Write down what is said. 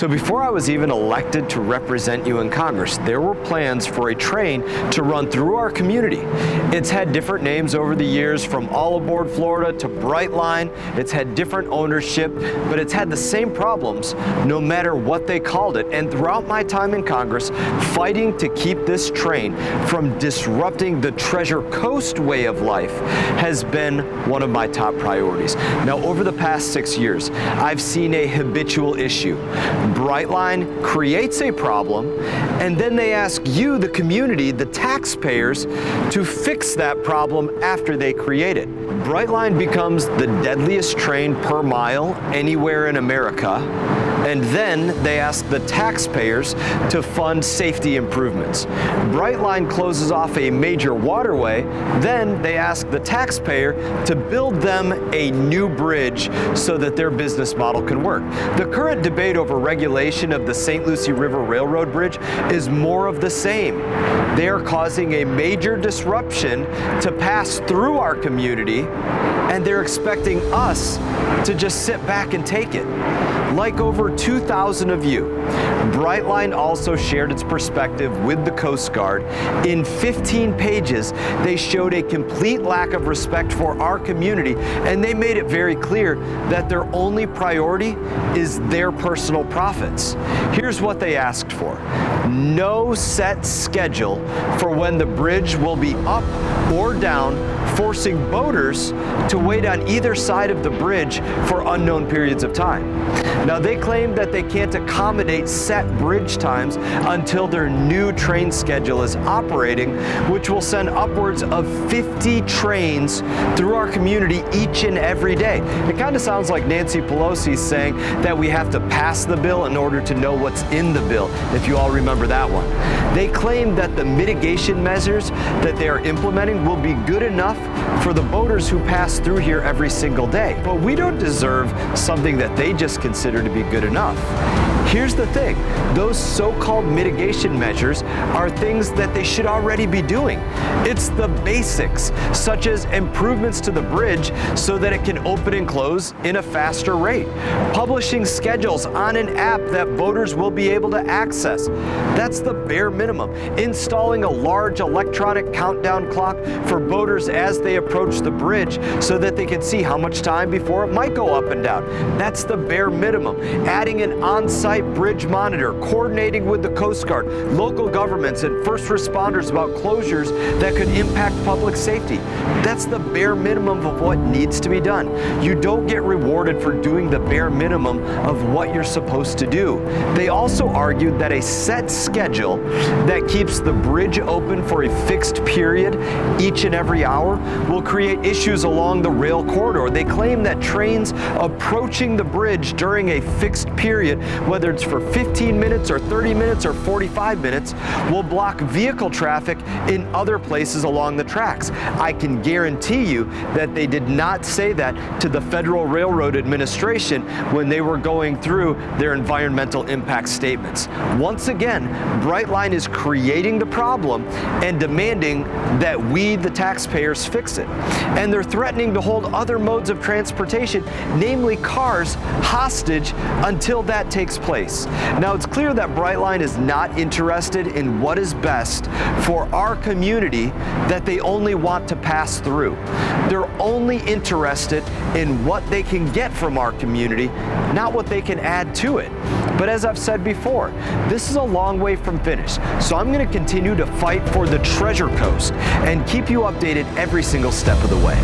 So before I was even elected to represent you in Congress, there were plans for a train to run through our community. It's had different names over the years, from All Aboard Florida to Brightline. It's had different ownership, but it's had the same problems no matter what they called it. And throughout my time in Congress, fighting to keep this train from disrupting the Treasure Coast way of life has been one of my top priorities. Now, over the past 6 years, I've seen a habitual issue. Brightline creates a problem, and then they ask you, the community, the taxpayers, to fix that problem after they create it. Brightline becomes the deadliest train per mile anywhere in America, and then they ask the taxpayers to fund safety improvements. Brightline closes off a major waterway, then they ask the taxpayer to build them a new bridge so that their business model can work. The current debate over regulation of the St. Lucie River Railroad Bridge is more of the same. They are causing a major disruption to pass through our community, and they're expecting us to just sit back and take it. Like over 2,000 of you, Brightline also shared its perspective with the Coast Guard. In 15 pages, they showed a complete lack of respect for our community, and they made it very clear that their only priority is their personal profits. Here's what they asked for: no set schedule for when the bridge will be up or down, forcing boaters to wait on either side of the bridge for unknown periods of time. Now, they claim that they can't accommodate set bridge times until their new train schedule is operating, which will send upwards of 50 trains through our community each and every day. It kind of sounds like Nancy Pelosi saying that we have to pass the bill in order to know what's in the bill, if you all remember that one. They claim that the mitigation measures that they are implementing will be good enough for the boaters who pass through here every single day. But we don't deserve something that they just consider to be good enough. Here's the thing: those so-called mitigation measures are things that they should already be doing. It's the basics, such as improvements to the bridge so that it can open and close in a faster rate, publishing schedules on an app that boaters will be able to access. That's the bare minimum. Installing a large electronic countdown clock for boaters as they approach the bridge so that they can see how much time before it might go up and down. That's the bare minimum. Adding an on-site bridge monitor, coordinating with the Coast Guard, local governments, and first responders about closures that could impact public safety. That's the bare minimum of what needs to be done. You don't get rewarded for doing the bare minimum of what you're supposed to do. They also argued that a set schedule that keeps the bridge open for a fixed period each and every hour will create issues along the rail corridor. They claim that trains approaching the bridge during a fixed period, whether it's for 15 minutes or 30 minutes or 45 minutes, will block vehicle traffic in other places along the tracks. I can guarantee you that they did not say that to the Federal Railroad Administration when they were going through their environmental impact statements. Once again, Brightline is creating the problem and demanding that we, the taxpayers, fix it. And they're threatening to hold other modes of transportation, namely cars, hostage until that takes place. Now, it's clear that Brightline is not interested in what is best for our community, that they only want to pass through. They're only interested in what they can get from our community, not what they can add to it. But as I've said before, this is a long way from finished. So I'm going to continue to fight for the Treasure Coast and keep you updated every single step of the way.